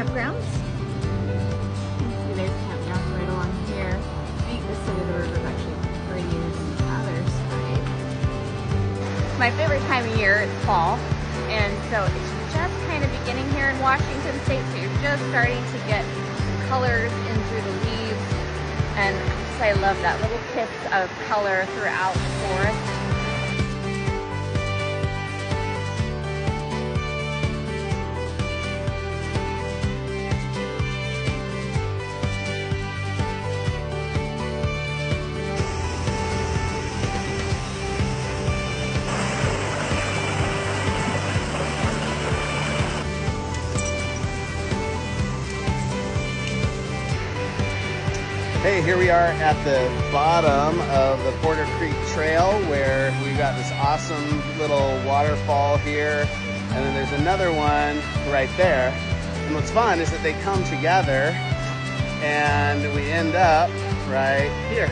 campgrounds. You can see there's campgrounds right along here. I think this side of the river is actually prettier than the other side. It's my favorite time of year, it's fall. And so it's just kind of beginning here in Washington State, so you're just starting to get colors in through the leaves. And I love that little bits of color throughout the forest. Hey, here we are at the bottom of the Porter Creek Trail where we've got this awesome little waterfall here, and then there's another one right there. And what's fun is that they come together and we end up right here.